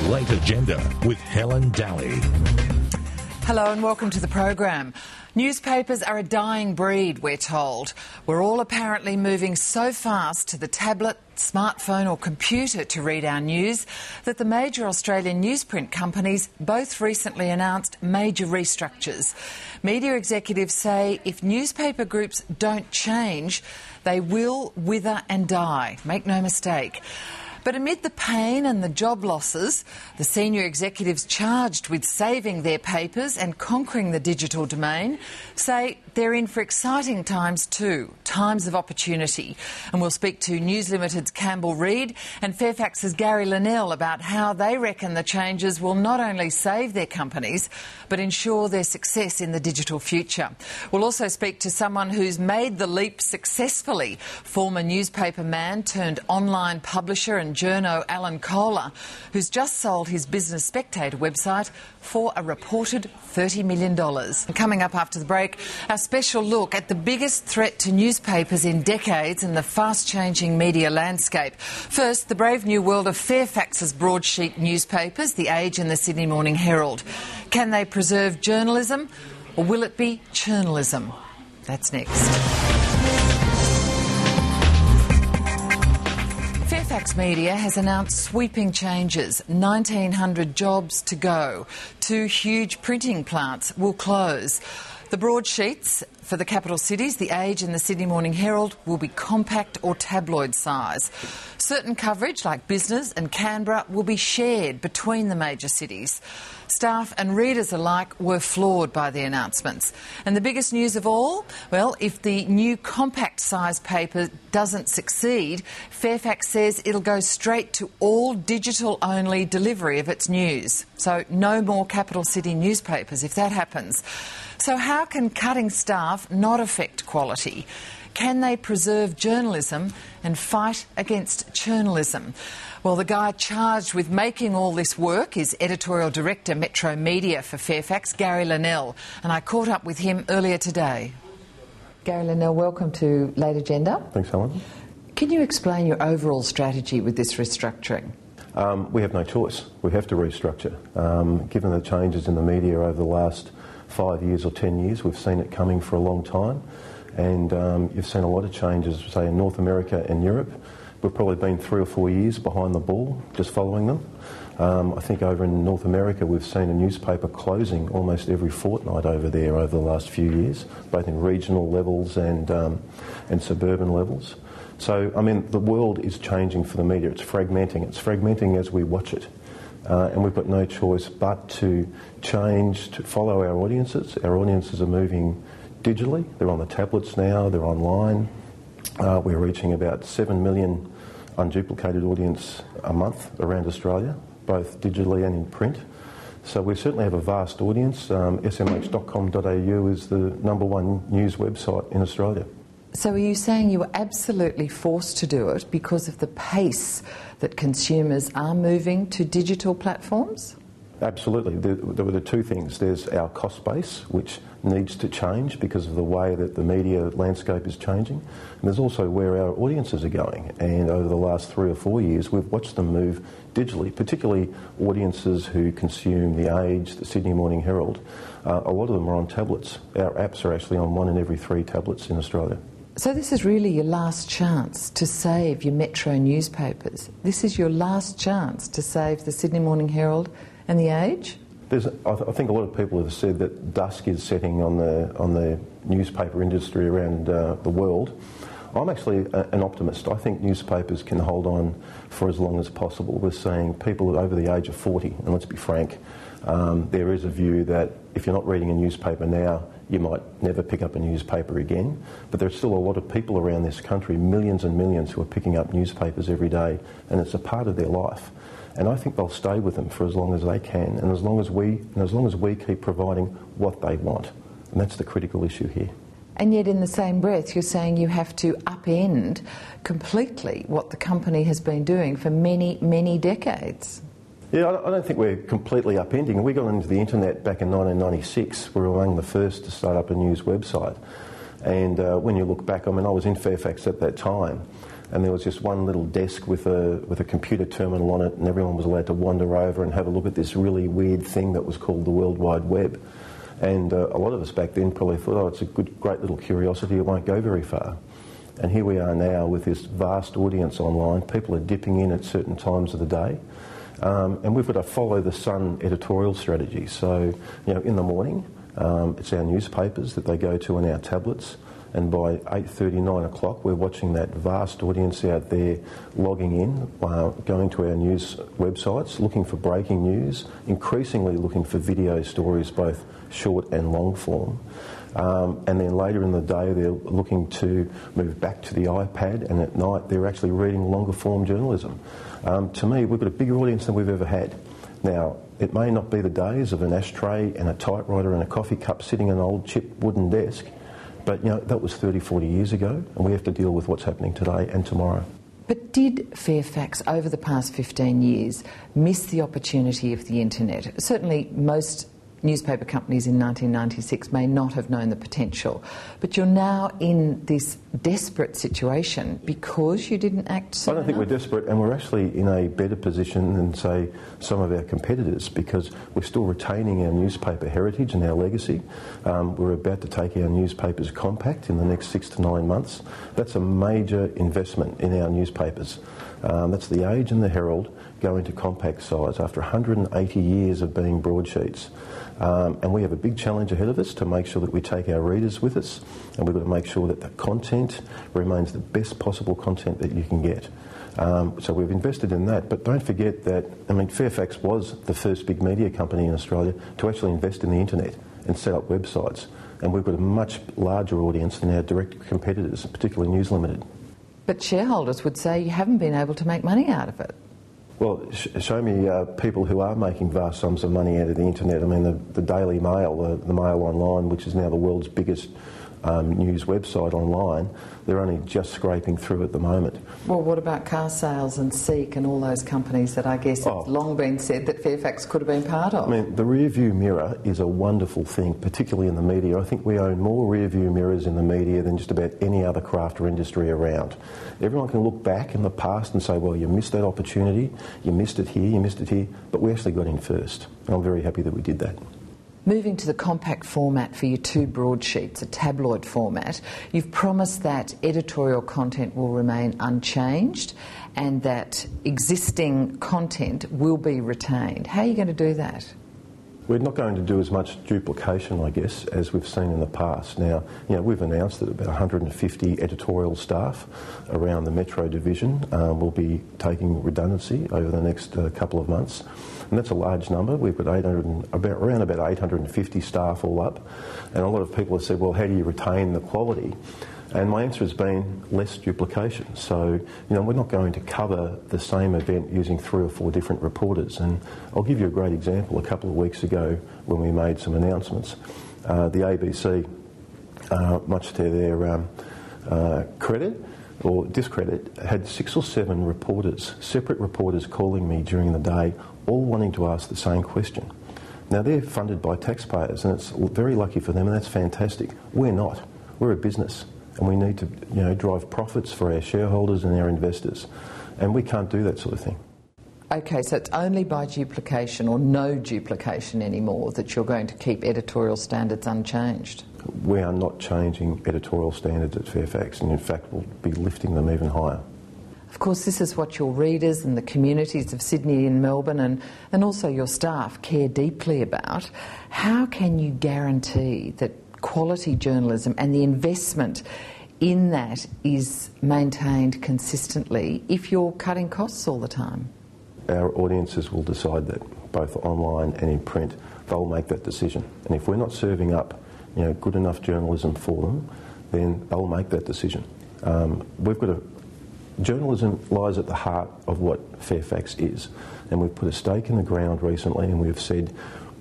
Late Agenda with Helen Dalley. Hello and welcome to the program. Newspapers are a dying breed, we're told. We're all apparently moving so fast to the tablet, smartphone or computer to read our news that the major Australian newsprint companies both recently announced major restructures. Media executives say if newspaper groups don't change, they will wither and die. Make no mistake. But amid the pain and the job losses, the senior executives charged with saving their papers and conquering the digital domain say they're in for exciting times too, times of opportunity. And we'll speak to News Limited's Campbell Reid and Fairfax's Gary Linnell about how they reckon the changes will not only save their companies, but ensure their success in the digital future. We'll also speak to someone who's made the leap successfully, former newspaper man turned online publisher and journo Alan Kohler, who's just sold his Business Spectator website for a reported $30 million. And coming up after the break, our special look at the biggest threat to newspapers in decades and the fast-changing media landscape. First, the brave new world of Fairfax's broadsheet newspapers, The Age and the Sydney Morning Herald. Can they preserve journalism, or will it be churnalism? That's next. Fairfax Media has announced sweeping changes. 1,900 jobs to go. 2 huge printing plants will close. The broadsheets for the capital cities, The Age and the Sydney Morning Herald, will be compact or tabloid size. Certain coverage, like business and Canberra, will be shared between the major cities. Staff and readers alike were floored by the announcements. And the biggest news of all? Well, if the new compact-sized paper doesn't succeed, Fairfax says it'll go straight to all digital-only delivery of its news. So no more capital city newspapers if that happens. So how can cutting staff not affect quality? Can they preserve journalism and fight against churnalism? Well, the guy charged with making all this work is Editorial Director Metro Media for Fairfax, Gary Linnell, and I caught up with him earlier today. Gary Linnell, welcome to Late Agenda. Thanks, Helen. Can you explain your overall strategy with this restructuring? We have no choice. We have to restructure. Given the changes in the media over the last 5 years or 10 years, we've seen it coming for a long time. And you've seen a lot of changes, say, in North America and Europe. We've probably been 3 or 4 years behind the ball, just following them. I think over in North America we've seen a newspaper closing almost every fortnight over there over the last few years, both in regional levels and suburban levels. So, I mean, the world is changing for the media. It's fragmenting. It's fragmenting as we watch it. And we've got no choice but to change, to follow our audiences. Our audiences are moving digitally. They're on the tablets now, they're online. We're reaching about 7 million unduplicated audience a month around Australia, both digitally and in print. So we certainly have a vast audience. smh.com.au is the #1 news website in Australia. So are you saying you were absolutely forced to do it because of the pace that consumers are moving to digital platforms? Absolutely. There were the two things. There's our cost base, which needs to change because of the way that the media landscape is changing. And there's also where our audiences are going. And over the last 3 or 4 years, we've watched them move digitally, particularly audiences who consume The Age, the Sydney Morning Herald. A lot of them are on tablets. Our apps are actually on 1 in every 3 tablets in Australia. So this is really your last chance to save your metro newspapers. This is your last chance to save the Sydney Morning Herald and The Age? I think a lot of people have said that dusk is setting on the newspaper industry around the world. I'm actually an optimist. I think newspapers can hold on for as long as possible. We're seeing people over the age of 40, and let's be frank, there is a view that if you're not reading a newspaper now, you might never pick up a newspaper again. But there's still a lot of people around this country, millions and millions, who are picking up newspapers every day, and it's a part of their life. And I think they'll stay with them for as long as they can, and as long as we keep providing what they want. And that's the critical issue here. And yet in the same breath you're saying you have to upend completely what the company has been doing for many, many decades. Yeah, I don't think we're completely upending. We got into the internet back in 1996. We were among the first to start up a news website. And when you look back, I mean, I was in Fairfax at that time. and there was just one little desk with a computer terminal on it, and everyone was allowed to wander over and have a look at this really weird thing that was called the World Wide Web. And a lot of us back then probably thought, oh, it's a great little curiosity, it won't go very far. And here we are now with this vast audience online. People are dipping in at certain times of the day. And we've got a follow the sun editorial strategy. So, in the morning, it's our newspapers that they go to on our tablets. And by 8:30, 9 o'clock, we're watching that vast audience out there logging in, going to our news websites, looking for breaking news, increasingly looking for video stories, both short and long form. And then later in the day, they're looking to move back to the iPad, and at night, they're actually reading longer form journalism. To me, we've got a bigger audience than we've ever had. Now, it may not be the days of an ashtray and a typewriter and a coffee cup sitting on an old chipped wooden desk, but that was 30, 40 years ago, and we have to deal with what's happening today and tomorrow. But did Fairfax, over the past 15 years, miss the opportunity of the internet? Certainly most newspaper companies in 1996 may not have known the potential, but you're now in this desperate situation because you didn't act soon I don't think we're desperate, and we're actually in a better position than, say, some of our competitors, because we're still retaining our newspaper heritage and our legacy. We're about to take our newspapers compact in the next 6 to 9 months. That's a major investment in our newspapers. That's the Age and the Herald going to compact size after 180 years of being broadsheets. And we have a big challenge ahead of us to make sure that we take our readers with us, and we've got to make sure that the content remains the best possible content that you can get. So we've invested in that, but don't forget that, Fairfax was the first big media company in Australia to actually invest in the internet and set up websites, and we've got a much larger audience than our direct competitors, particularly News Limited. But shareholders would say you haven't been able to make money out of it. Well, show me people who are making vast sums of money out of the internet. The Daily Mail, the Mail Online, which is now the world's biggest news website online, they're only just scraping through at the moment. Well, what about car sales and Seek and all those companies that I guess it's long been said that Fairfax could have been part of? The rear view mirror is a wonderful thing, particularly in the media. I think we own more rear view mirrors in the media than just about any other craft or industry around. Everyone can look back in the past and say, well, you missed that opportunity, you missed it here, but we actually got in first. And I'm very happy that we did that. Moving to the compact format for your 2 broadsheets, a tabloid format, you've promised that editorial content will remain unchanged and that existing content will be retained. How are you going to do that? We're not going to do as much duplication, I guess, as we've seen in the past. Now, we've announced that about 150 editorial staff around the Metro division will be taking redundancy over the next couple of months. And that's a large number. We've got around about 850 staff all up. And a lot of people have said, well, how do you retain the quality? And my answer has been less duplication. So, we're not going to cover the same event using 3 or 4 different reporters. And I'll give you a great example. A couple of weeks ago when we made some announcements, the ABC, much to their credit or discredit, had 6 or 7 reporters, separate reporters calling me during the day, all wanting to ask the same question. Now, they're funded by taxpayers, and it's very lucky for them, and that's fantastic. We're not. We're a business. And we need to, drive profits for our shareholders and our investors. And we can't do that sort of thing. OK, so it's only by duplication or no duplication anymore that you're going to keep editorial standards unchanged? We are not changing editorial standards at Fairfax, and in fact we'll be lifting them even higher. Of course, this is what your readers and the communities of Sydney and Melbourne and also your staff care deeply about. How can you guarantee that quality journalism and the investment in that is maintained consistently if you're cutting costs all the time? Our audiences will decide that, both online and in print. They'll make that decision. And if we're not serving up good enough journalism for them, then they'll make that decision. Journalism lies at the heart of what Fairfax is. And we've put a stake in the ground recently, and we've said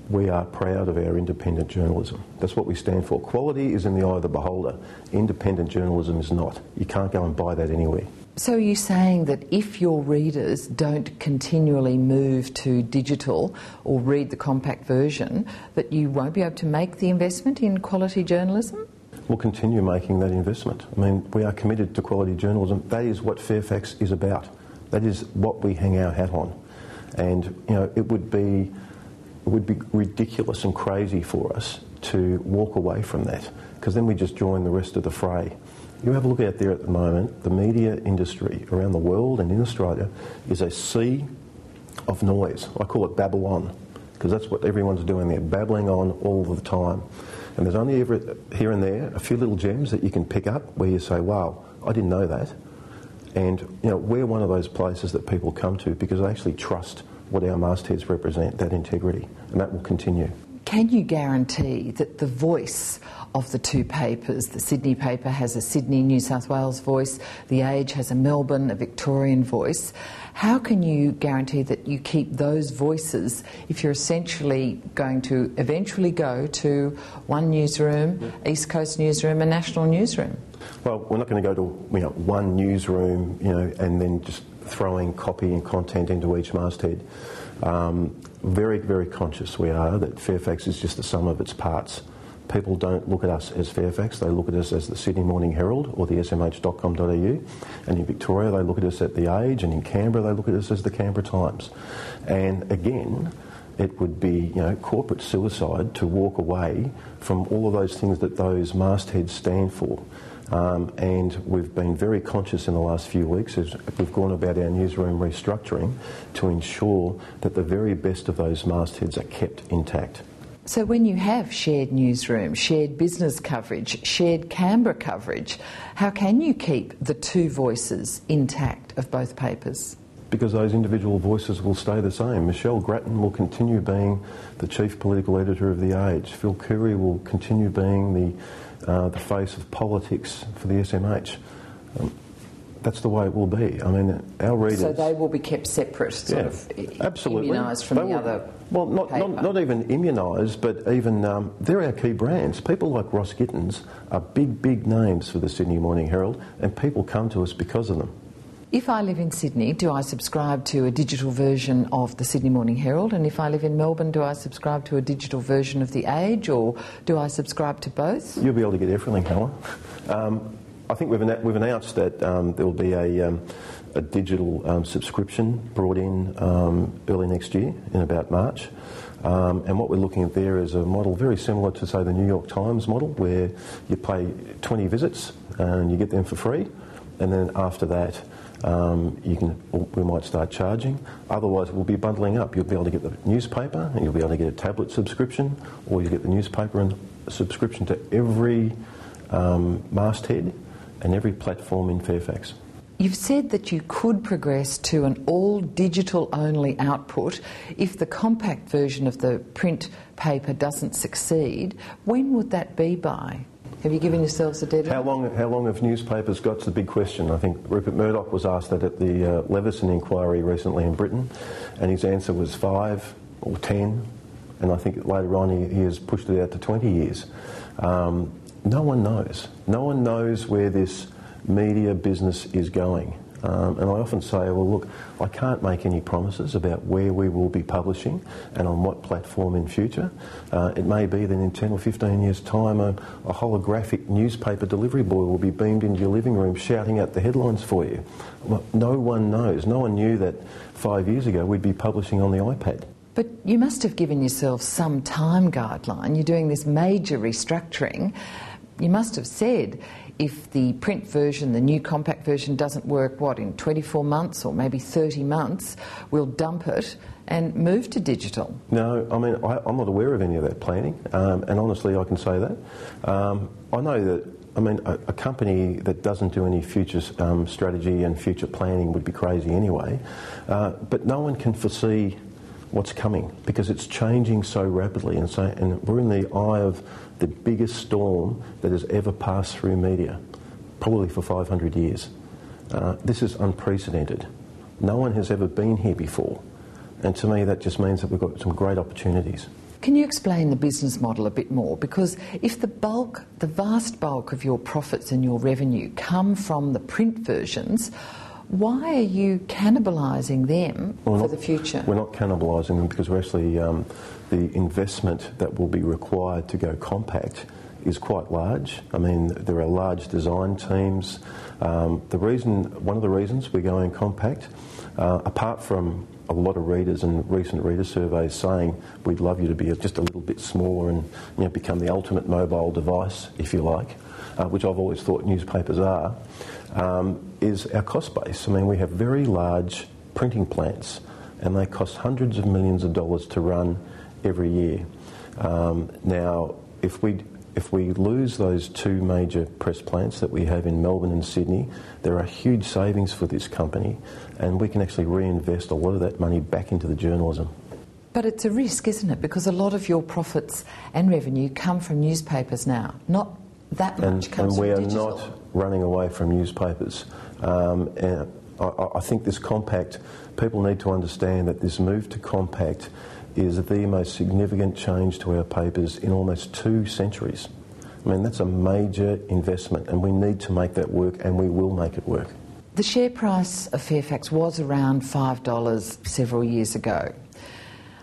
we are proud of our independent journalism. That's what we stand for. Quality is in the eye of the beholder. Independent journalism is not. You can't go and buy that anywhere. So are you saying that if your readers don't continually move to digital or read the compact version, that you won't be able to make the investment in quality journalism? We'll continue making that investment. I mean, we are committed to quality journalism. That is what Fairfax is about. That is what we hang our hat on. And, you know, it would be ridiculous and crazy for us to walk away from that, because then we just join the rest of the fray. You have a look out there at the moment, the media industry around the world and in Australia is a sea of noise. I call it Babylon, because that's what everyone's doing. They're babbling on all the time. And there's only ever, here and there, a few little gems that you can pick up where you say, wow, I didn't know that. And, you know, we're one of those places that people come to because they actually trust what our mastheads represent, that integrity, and that will continue. Can you guarantee that the voice of the two papers, the Sydney paper has a Sydney, New South Wales voice, The Age has a Melbourne, a Victorian voice, how can you guarantee that you keep those voices if you're essentially going to eventually go to one newsroom, East Coast newsroom, a national newsroom? Well, we're not going to go to, you know, one newsroom, you know, and then just throwing copy and content into each masthead. Very, very conscious we are that Fairfax is just the sum of its parts. People don't look at us as Fairfax, they look at us as the Sydney Morning Herald or the smh.com.au, and in Victoria they look at us at The Age, and in Canberra they look at us as the Canberra Times. And again, it would be, you know, corporate suicide to walk away from all of those things that those mastheads stand for. And we've been very conscious in the last few weeks as we've gone about our newsroom restructuring to ensure that the very best of those mastheads are kept intact. So when you have shared newsroom, shared business coverage, shared Canberra coverage, how can you keep the two voices intact of both papers? Because those individual voices will stay the same. Michelle Grattan will continue being the chief political editor of The Age. Phil Curry will continue being the face of politics for the SMH. That's the way it will be. I mean, our readers... So they will be kept separate, sort of immunised from the other... Well, not even immunised, but even they're our key brands. People like Ross Gittins are big, big names for the Sydney Morning Herald, and people come to us because of them. If I live in Sydney, do I subscribe to a digital version of the Sydney Morning Herald? And if I live in Melbourne, do I subscribe to a digital version of The Age, or do I subscribe to both? You'll be able to get everything, Helen. I think we've announced that there will be a digital subscription brought in early next year, in about March. And what we're looking at there is a model very similar to, say, the New York Times model, where you pay 20 visits and you get them for free, and then after that we might start charging. Otherwise we'll be bundling up. You'll be able to get the newspaper, and you'll be able to get a tablet subscription, or you get the newspaper and a subscription to every masthead and every platform in Fairfax. You've said that you could progress to an all-digital only output if the compact version of the print paper doesn't succeed. When would that be by? Have you given yourselves a deadline? How long have newspapers got? It's the big question. I think Rupert Murdoch was asked that at the Leveson inquiry recently in Britain, and his answer was 5 or 10, and I think later on he has pushed it out to 20 years. No one knows. No one knows where this media business is going. And I often say, well, look, I can't make any promises about where we will be publishing and on what platform in future. It may be that in 10 or 15 years' time a holographic newspaper delivery boy will be beamed into your living room shouting out the headlines for you. Well, no one knows. No one knew that 5 years ago we'd be publishing on the iPad. But you must have given yourself some time guideline. You're doing this major restructuring. You must have said, if the print version, the new compact version, doesn't work, in 24 months or maybe 30 months, we'll dump it and move to digital. No, I mean, I'm not aware of any of that planning, and honestly I can say that. I know that, I mean, a company that doesn't do any future strategy and future planning would be crazy anyway, but no one can foresee what's coming because it's changing so rapidly, and we're in the eye of the biggest storm that has ever passed through media, probably for 500 years. This is unprecedented. No one has ever been here before, and to me that just means that we've got some great opportunities. Can you explain the business model a bit more? Because if the vast bulk of your profits and your revenue come from the print versions, why are you cannibalising them for the future? We're not cannibalising them because we're actually, the investment that will be required to go compact is quite large. I mean, there are large design teams. One of the reasons we're going compact, apart from a lot of readers and recent reader surveys saying we'd love you to be just a little bit smaller and become the ultimate mobile device, if you like, which I've always thought newspapers are, is our cost base. I mean, we have very large printing plants and they cost hundreds of millions of dollars to run every year. Now, if we lose those two major press plants that we have in Melbourne and Sydney, there are huge savings for this company, and we can actually reinvest a lot of that money back into the journalism. But it's a risk, isn't it? Because a lot of your profits and revenue come from newspapers now. Not that much comes from digital. And we are not running away from newspapers. And I think this compact, people need to understand that this move to compact is the most significant change to our papers in almost 2 centuries. I mean, that's a major investment, and we need to make that work, and we will make it work. The share price of Fairfax was around $5 several years ago.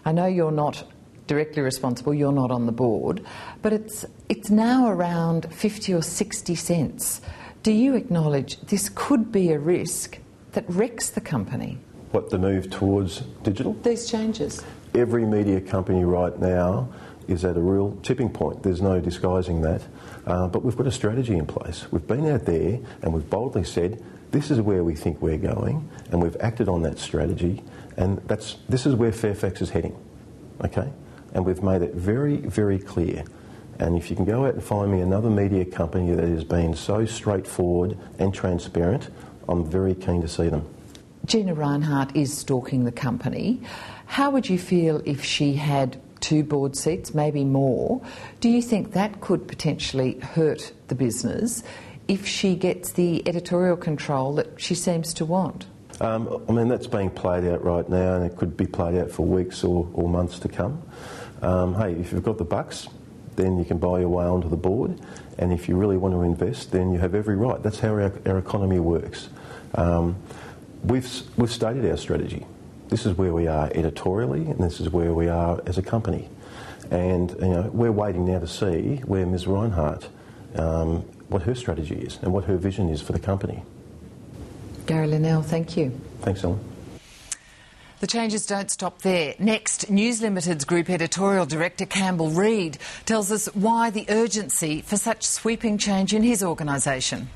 I know you're not directly responsible, you're not on the board, but it's now around 50 or 60 cents. Do you acknowledge this could be a risk that wrecks the company? What, the move towards digital? These changes. Every media company right now is at a real tipping point. There's no disguising that. But we've got a strategy in place. We've been out there and we've boldly said, this is where we think we're going, and we've acted on that strategy, and this is where Fairfax is heading, okay? And we've made it very, very clear. And if you can go out and find me another media company that has been so straightforward and transparent, I'm very keen to see them. Gina Rinehart is stalking the company. How would you feel if she had 2 board seats, maybe more? Do you think that could potentially hurt the business if she gets the editorial control that she seems to want? I mean, that's being played out right now, and it could be played out for weeks or months to come. Hey, if you've got the bucks, then you can buy your way onto the board, and if you really want to invest, then you have every right. That's how our economy works. We've stated our strategy. This is where we are editorially, and this is where we are as a company. And we're waiting now to see where Ms. Rinehart, what her strategy is and what her vision is for the company. Gary Linnell, thank you. Thanks, Helen. The changes don't stop there. Next, News Limited's Group Editorial Director Campbell Reid tells us why the urgency for such sweeping change in his organisation.